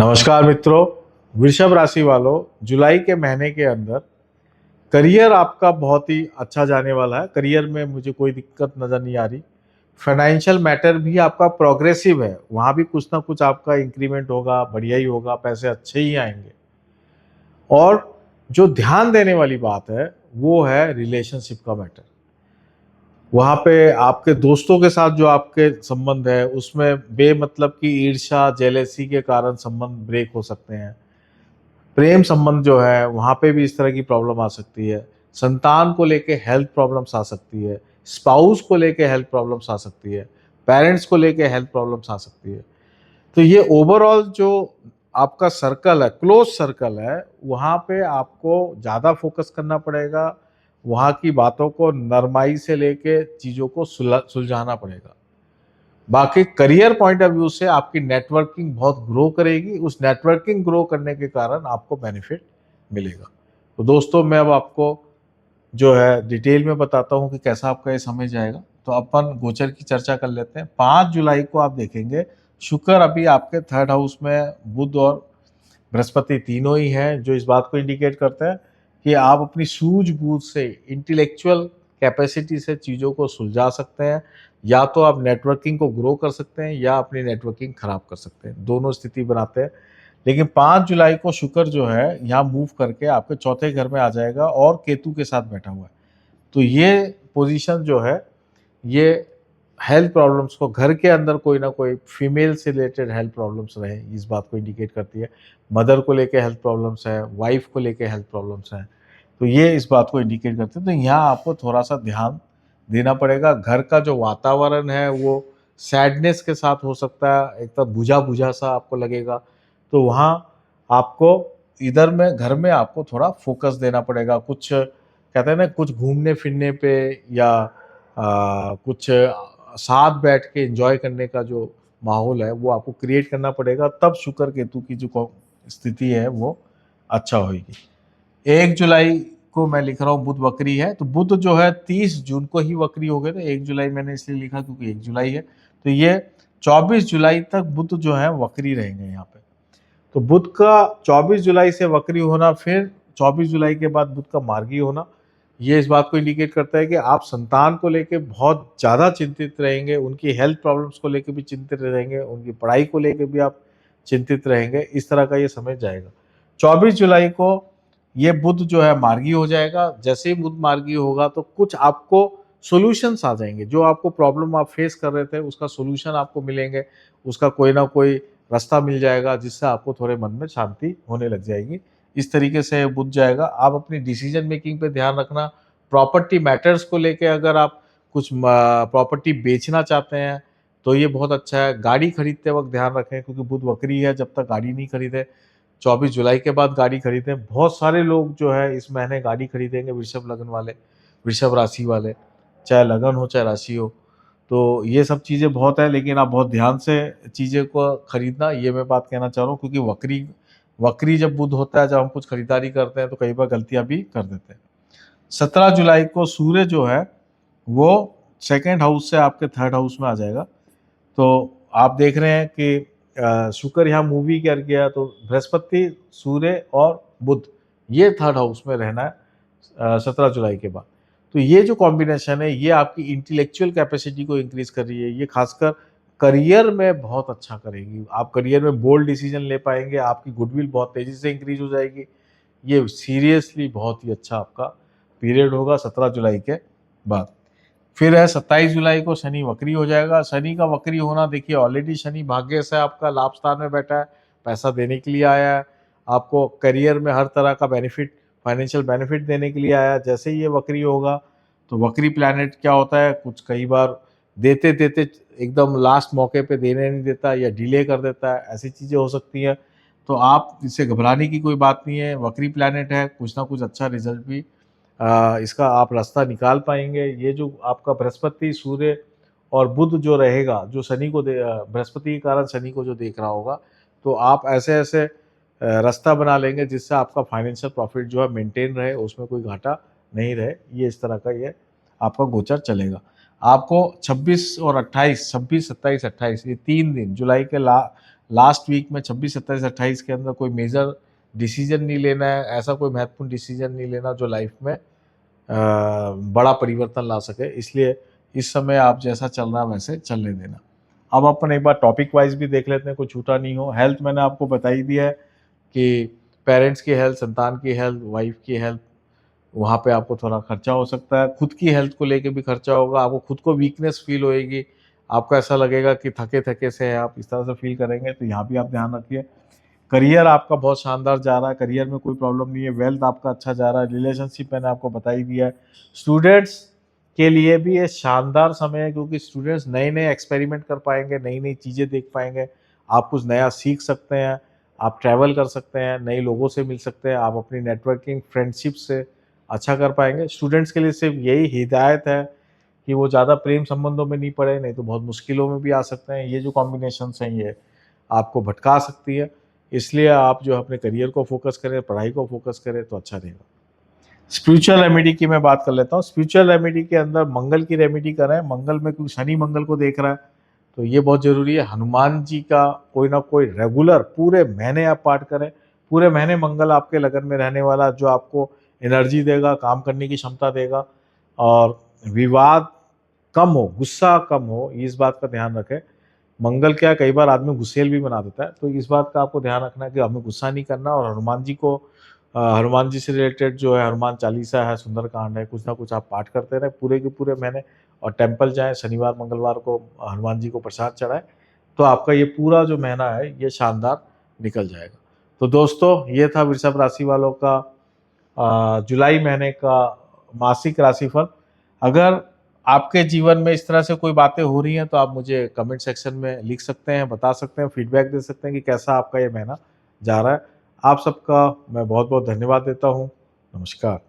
नमस्कार मित्रों। वृषभ राशि वालों, जुलाई के महीने के अंदर करियर आपका बहुत ही अच्छा जाने वाला है। करियर में मुझे कोई दिक्कत नज़र नहीं आ रही। फाइनेंशियल मैटर भी आपका प्रोग्रेसिव है, वहाँ भी कुछ ना कुछ आपका इंक्रीमेंट होगा, बढ़िया ही होगा, पैसे अच्छे ही आएंगे। और जो ध्यान देने वाली बात है वो है रिलेशनशिप का मैटर। वहाँ पे आपके दोस्तों के साथ जो आपके संबंध है उसमें बेमतलब की ईर्ष्या, जेलेसी के कारण संबंध ब्रेक हो सकते हैं। प्रेम संबंध जो है वहाँ पे भी इस तरह की प्रॉब्लम आ सकती है। संतान को लेके हेल्थ प्रॉब्लम्स आ सकती है। स्पाउस को लेके हेल्थ प्रॉब्लम्स आ सकती है। पेरेंट्स को लेके हेल्थ प्रॉब्लम्स आ सकती है। तो ये ओवरऑल जो आपका सर्कल है, क्लोज सर्कल है, वहाँ पे आपको ज़्यादा फोकस करना पड़ेगा। वहाँ की बातों को नरमाई से लेके चीज़ों को सुलझाना पड़ेगा। बाकी करियर पॉइंट ऑफ व्यू से आपकी नेटवर्किंग बहुत ग्रो करेगी। उस नेटवर्किंग ग्रो करने के कारण आपको बेनिफिट मिलेगा। तो दोस्तों, मैं अब आपको जो है डिटेल में बताता हूँ कि कैसा आपका ये समय जाएगा। तो अपन गोचर की चर्चा कर लेते हैं। 5 जुलाई को आप देखेंगे शुक्र अभी आपके थर्ड हाउस में, बुध और बृहस्पति तीनों ही हैं, जो इस बात को इंडिकेट करते हैं कि आप अपनी सूझबूझ से, इंटेलेक्चुअल कैपेसिटी से चीज़ों को सुलझा सकते हैं। या तो आप नेटवर्किंग को ग्रो कर सकते हैं या अपनी नेटवर्किंग खराब कर सकते हैं, दोनों स्थिति बनाते हैं। लेकिन 5 जुलाई को शुक्र जो है यहाँ मूव करके आपके चौथे घर में आ जाएगा और केतु के साथ बैठा हुआ है। तो ये पोजीशन जो है, ये हेल्थ प्रॉब्लम्स को, घर के अंदर कोई ना कोई फीमेल से रिलेटेड हेल्थ प्रॉब्लम्स रहे, इस बात को इंडिकेट करती है। मदर को लेके हेल्थ प्रॉब्लम्स है, वाइफ को लेके हेल्थ प्रॉब्लम्स हैं, तो ये इस बात को इंडिकेट करते हैं। तो यहाँ आपको थोड़ा सा ध्यान देना पड़ेगा। घर का जो वातावरण है वो सैडनेस के साथ हो सकता है, एक तो बुझा बुझा सा आपको लगेगा। तो वहाँ आपको इधर में, घर में आपको थोड़ा फोकस देना पड़ेगा। कुछ कहते हैं ना, कुछ घूमने फिरने पे या कुछ साथ बैठ के एंजॉय करने का जो माहौल है वो आपको क्रिएट करना पड़ेगा। तब शुक्र केतु की जो स्थिति है वो अच्छा होगी। 1 जुलाई को मैं लिख रहा हूँ बुध वक्री है, तो बुध जो है 30 जून को ही वक्री हो गए थे। 1 जुलाई मैंने इसलिए लिखा क्योंकि 1 जुलाई है। तो ये 24 जुलाई तक बुध जो है वक्री रहेंगे यहाँ पे। तो बुध का 24 जुलाई से वक्री होना, फिर 24 जुलाई के बाद बुध का मार्गी होना, ये इस बात को इंडिकेट करता है कि आप संतान को लेके बहुत ज़्यादा चिंतित रहेंगे, उनकी हेल्थ प्रॉब्लम्स को लेके भी चिंतित रहेंगे, उनकी पढ़ाई को लेके भी आप चिंतित रहेंगे। इस तरह का ये समय जाएगा। 24 जुलाई को ये बुध जो है मार्गी हो जाएगा। जैसे ही बुध मार्गी होगा तो कुछ आपको सॉल्यूशंस आ जाएंगे। जो आपको प्रॉब्लम आप फेस कर रहे थे उसका सॉल्यूशन आपको मिलेंगे, उसका कोई ना कोई रास्ता मिल जाएगा, जिससे आपको थोड़े मन में शांति होने लग जाएगी। इस तरीके से बुध जाएगा। आप अपनी डिसीजन मेकिंग पे ध्यान रखना। प्रॉपर्टी मैटर्स को लेके अगर आप कुछ प्रॉपर्टी बेचना चाहते हैं तो ये बहुत अच्छा है। गाड़ी खरीदते वक्त ध्यान रखें क्योंकि बुध वक्री है, जब तक गाड़ी नहीं खरीदे, 24 जुलाई के बाद गाड़ी खरीदें। बहुत सारे लोग जो है इस महीने गाड़ी खरीदेंगे, वृषभ लगन वाले, वृषभ राशि वाले, चाहे लगन हो चाहे राशि हो। तो ये सब चीज़ें बहुत है, लेकिन आप बहुत ध्यान से चीज़ें को खरीदना, ये मैं बात कहना चाह रहा हूँ। क्योंकि वक्री वक्री जब बुध होता है, जब हम कुछ खरीदारी करते हैं तो कई बार गलतियां भी कर देते हैं। 17 जुलाई को सूर्य जो है वो सेकेंड हाउस से आपके थर्ड हाउस में आ जाएगा। तो आप देख रहे हैं कि शुक्र यहाँ मूवी कर गया, तो बृहस्पति, सूर्य और बुध, ये थर्ड हाउस में रहना है 17 जुलाई के बाद। तो ये जो कॉम्बिनेशन है ये आपकी इंटेलेक्चुअल कैपेसिटी को इंक्रीज कर रही है। ये खासकर करियर में बहुत अच्छा करेगी। आप करियर में बोल्ड डिसीजन ले पाएंगे, आपकी गुडविल बहुत तेजी से इंक्रीज हो जाएगी। ये सीरियसली बहुत ही अच्छा आपका पीरियड होगा 17 जुलाई के बाद। फिर है 27 जुलाई को शनि वक्री हो जाएगा। शनि का वक्री होना, देखिए ऑलरेडी शनि भाग्य से आपका लाभ स्थान में बैठा है, पैसा देने के लिए आया है, आपको करियर में हर तरह का बेनिफिट, फाइनेंशियल बेनिफिट देने के लिए आया है। जैसे ही ये वक्री होगा तो वक्री प्लैनेट क्या होता है, कुछ कई बार देते देते एकदम लास्ट मौके पे देने नहीं देता या डिले कर देता है, ऐसी चीज़ें हो सकती हैं। तो आप इससे घबराने की कोई बात नहीं है। वक्री प्लैनेट है, कुछ ना कुछ अच्छा रिजल्ट भी इसका आप रास्ता निकाल पाएंगे। ये जो आपका बृहस्पति, सूर्य और बुध जो रहेगा, जो शनि को बृहस्पति के कारण शनि को जो देख रहा होगा, तो आप ऐसे ऐसे रास्ता बना लेंगे जिससे आपका फाइनेंशियल प्रॉफिट जो है मेंटेन रहे, उसमें कोई घाटा नहीं रहे। ये इस तरह का ये आपका गोचर चलेगा। आपको 26 और 28, 26, 27, 28, ये 3 दिन जुलाई के लास्ट वीक में 26, 27, 28 के अंदर कोई मेजर डिसीजन नहीं लेना है, ऐसा कोई महत्वपूर्ण डिसीजन नहीं लेना जो लाइफ में बड़ा परिवर्तन ला सके। इसलिए इस समय आप जैसा चल रहा है वैसे चलने देना। अब अपन एक बार टॉपिक वाइज भी देख लेते हैं, कोई छूटा नहीं हो। हेल्थ मैंने आपको बता ही दिया है कि पेरेंट्स की हेल्थ, संतान की हेल्थ, वाइफ की हेल्थ, वहाँ पे आपको थोड़ा खर्चा हो सकता है। खुद की हेल्थ को लेके भी खर्चा होगा, आपको खुद को वीकनेस फील होएगी, आपको ऐसा लगेगा कि थके थके से हैं आप, इस तरह से फील करेंगे, तो यहाँ भी आप ध्यान रखिए। करियर आपका बहुत शानदार जा रहा है, करियर में कोई प्रॉब्लम नहीं है। वेल्थ आपका अच्छा जा रहा है। रिलेशनशिप मैंने आपको बता ही दिया है। स्टूडेंट्स के लिए भी ये शानदार समय है, क्योंकि स्टूडेंट्स नए नए एक्सपेरिमेंट कर पाएंगे, नई नई चीज़ें देख पाएंगे, आप कुछ नया सीख सकते हैं, आप ट्रैवल कर सकते हैं, नए लोगों से मिल सकते हैं, आप अपनी नेटवर्किंग फ्रेंडशिप से अच्छा कर पाएंगे। स्टूडेंट्स के लिए सिर्फ यही हिदायत है कि वो ज़्यादा प्रेम संबंधों में नहीं पड़े, नहीं तो बहुत मुश्किलों में भी आ सकते हैं। ये जो कॉम्बिनेशन हैं ये आपको भटका सकती है। इसलिए आप जो अपने करियर को फोकस करें, पढ़ाई को फोकस करें तो अच्छा रहेगा। स्पिरिचुअल रेमेडी की मैं बात कर लेता हूँ। स्पिरिचुअल रेमेडी के अंदर मंगल की रेमेडी करें। मंगल में क्योंकि शनि मंगल को देख रहा है, तो ये बहुत जरूरी है। हनुमान जी का कोई ना कोई रेगुलर पूरे महीने आप पाठ करें। पूरे महीने मंगल आपके लगन में रहने वाला, जो आपको एनर्जी देगा, काम करने की क्षमता देगा, और विवाद कम हो, गुस्सा कम हो, इस बात का ध्यान रखें। मंगल क्या, कई बार आदमी गुस्सेल भी बना देता है, तो इस बात का आपको ध्यान रखना है कि हमें गुस्सा नहीं करना। और हनुमान जी को हनुमान जी से रिलेटेड जो है हनुमान चालीसा है, सुंदरकांड है, कुछ ना कुछ आप पाठ करते रहे पूरे के पूरे महीने। और टेम्पल जाएं, शनिवार मंगलवार को हनुमान जी को प्रसाद चढ़ाएं, तो आपका ये पूरा जो महीना है ये शानदार निकल जाएगा। तो दोस्तों, ये था वृषभ राशि वालों का जुलाई महीने का मासिक राशिफल। अगर आपके जीवन में इस तरह से कोई बातें हो रही हैं तो आप मुझे कमेंट सेक्शन में लिख सकते हैं, बता सकते हैं, फीडबैक दे सकते हैं कि कैसा आपका ये महीना जा रहा है। आप सबका मैं बहुत बहुत धन्यवाद देता हूँ। नमस्कार।